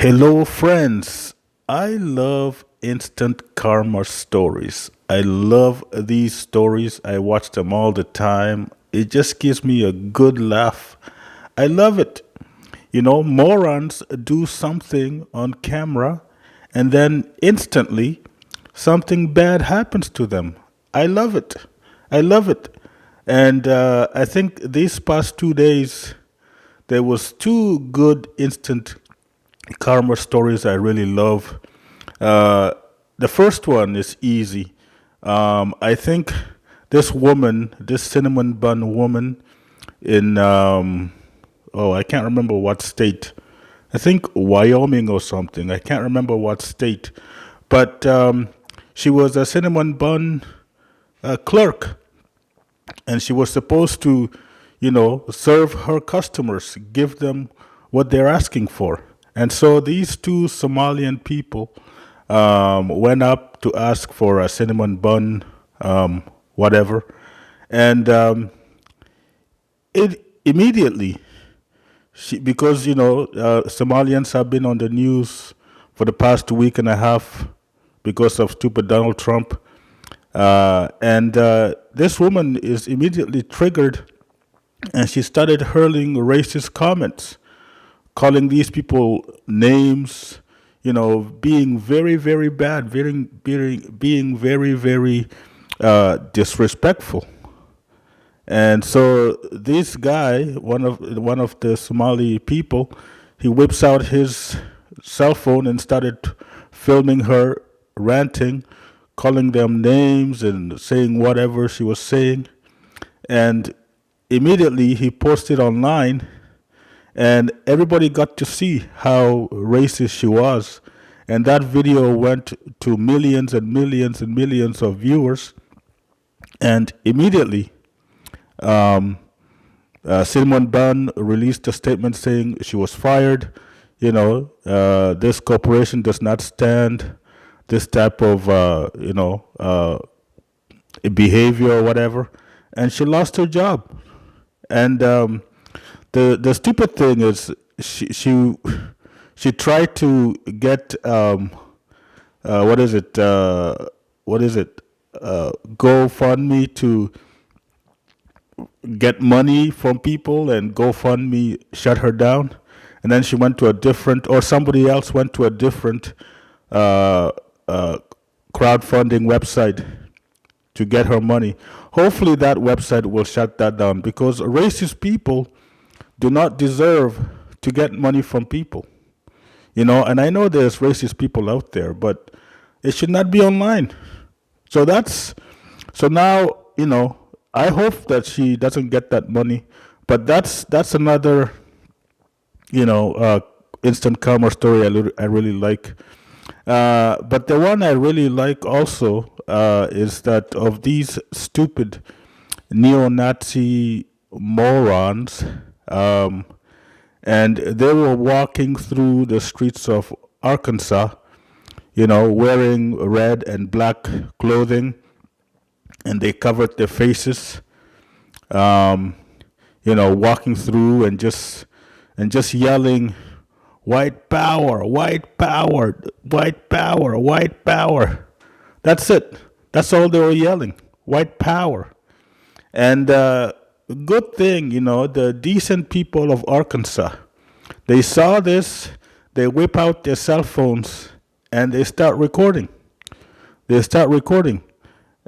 Hello, friends. I love instant karma stories. I love these stories. I watch them all the time. It just gives me a good laugh. I love it. Morons do something on camera and then instantly something bad happens to them. I love it. I love it. And I think these past 2 days, there was two good instant karma stories I really love. Uh, the first one is easy. I think this woman, this cinnamon bun woman in, I can't remember what state. I think Wyoming or something. I can't remember what state. But she was a cinnamon bun clerk, and she was supposed to, serve her customers, give them what they're asking for. And so these two Somalian people went up to ask for a cinnamon bun, whatever, and it immediately because Somalians have been on the news for the past week and a half because of stupid Donald Trump. And this woman is immediately triggered, and she started hurling racist comments, calling these people names, being very, very bad, being very, very disrespectful. And so this guy, one of the Somali people, he whips out his cell phone and started filming her ranting, calling them names and saying whatever she was saying. And immediately he posted online, and everybody got to see how racist she was. And that video went to millions and millions and millions of viewers. And immediately, Cinnamon Bun released a statement saying she was fired. This corporation does not stand this type of, behavior or whatever. And she lost her job. And the stupid thing is she tried to get what is it GoFundMe to get money from people, and GoFundMe shut her down. And then she went to a different, or somebody else went to a different uh, uh, crowdfunding website to get her money. Hopefully, that website will shut that down, because racist people do not deserve to get money from people. And I know there's racist people out there, but it should not be online. So so now, I hope that she doesn't get that money. But that's another, instant karma story I really like. But the one I really like also is that of these stupid neo-Nazi morons, and they were walking through the streets of Arkansas, wearing red and black clothing, and they covered their faces, walking through and just yelling, "White power, white power, white power, white power." That's it. That's all they were yelling, white power. And good thing, the decent people of Arkansas, they saw this, they whip out their cell phones, and they start recording. They start recording.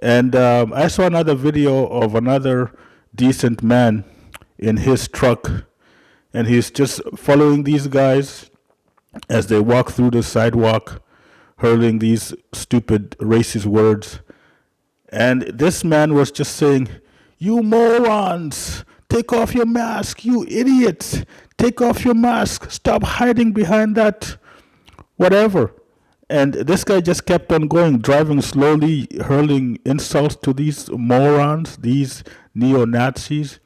And I saw another video of another decent man in his truck, and he's just following these guys as they walk through the sidewalk, hurling these stupid racist words. And this man was just saying, "You morons, take off your mask, you idiots, take off your mask, stop hiding behind that whatever." And this guy just kept on going, driving slowly, hurling insults to these morons, these neo-Nazis.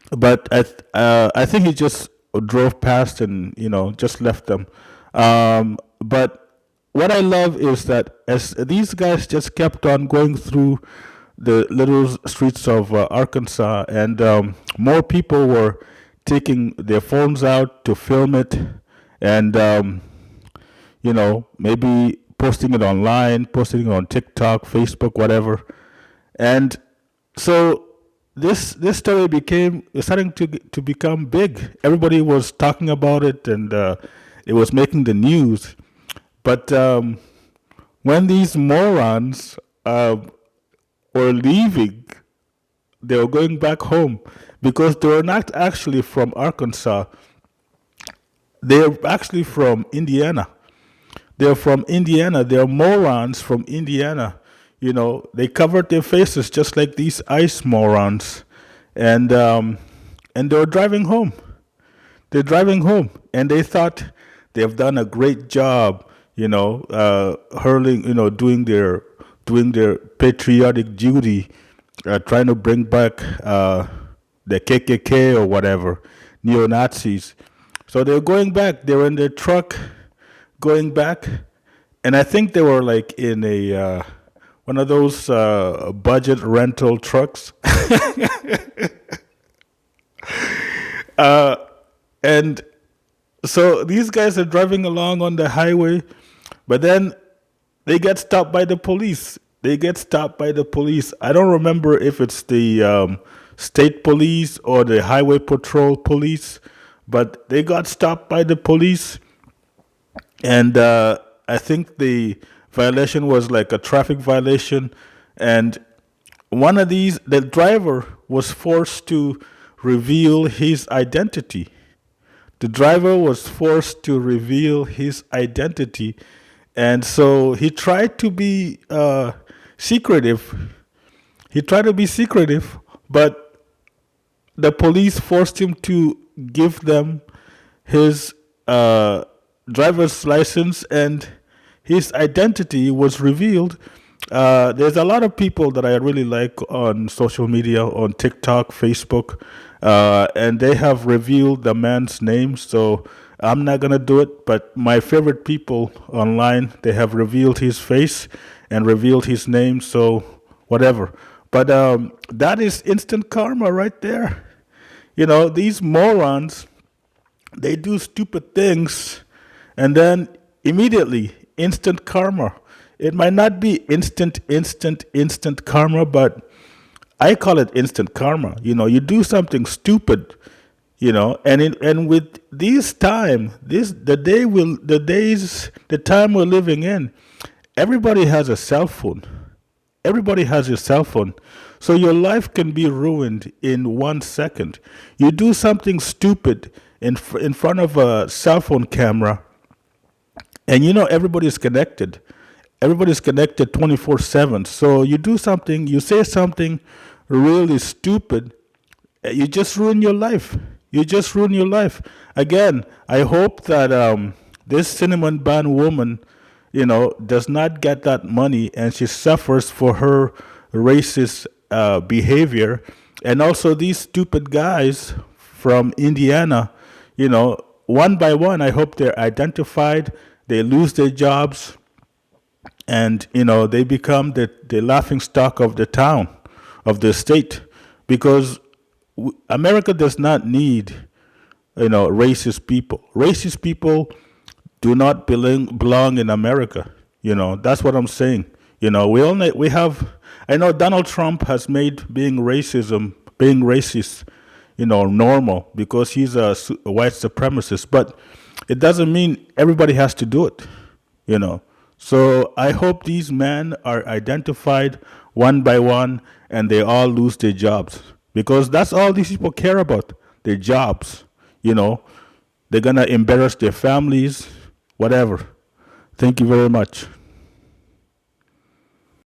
But I think he just drove past and just left them. But what I love is that as these guys just kept on going through the little streets of Arkansas, and more people were taking their phones out to film it, and maybe posting it online, posting it on TikTok, Facebook, whatever. And so this story became starting to become big. Everybody was talking about it, and it was making the news. But when these morons were leaving, they were going back home because they were not actually from Arkansas. They're actually from Indiana. They're from Indiana. They're morons from Indiana. They covered their faces just like these ICE morons, and they're driving home. They're driving home, and they thought they've done a great job. Hurling. Doing their patriotic duty, trying to bring back the KKK or whatever, neo Nazis. So they're going back. They're in their truck, going back, and I think they were like in a one of those budget rental trucks, and so these guys are driving along on the highway, but then they get stopped by the police. They get stopped by the police. I don't remember if it's the state police or the highway patrol police, but they got stopped by the police, and I think the violation was like a traffic violation, and the driver was forced to reveal his identity. The driver was forced to reveal his identity, and so he tried to be secretive. He tried to be secretive, but the police forced him to give them his driver's license, and his identity was revealed. There's a lot of people that I really like on social media, on TikTok, Facebook, and they have revealed the man's name. So I'm not gonna do it, but my favorite people online, they have revealed his face and revealed his name. So whatever. But that is instant karma right there. These morons, they do stupid things, and then immediately instant karma. It might not be instant karma, but I call it instant karma. You do something stupid, and with the time we're living in, everybody has a cell phone. Everybody has a cell phone. So your life can be ruined in 1 second. You do something stupid in front of a cell phone camera, and everybody's connected. Everybody's connected 24/7. So you say something really stupid, you just ruin your life. You just ruin your life. Again, I hope that this cinnamon bun woman, does not get that money, and she suffers for her racist behavior. And also these stupid guys from Indiana, one by one, I hope they're identified, they lose their jobs, and they become the laughing stock of the town, of the state, because America does not need racist people. Racist people do not belong in America. That's what I'm saying. We have. I know Donald Trump has made being racist, normal, because he's a white supremacist. But it doesn't mean everybody has to do it. So I hope these men are identified one by one, and they all lose their jobs, because that's all these people care about, their jobs. They're gonna embarrass their families, whatever. Thank you very much.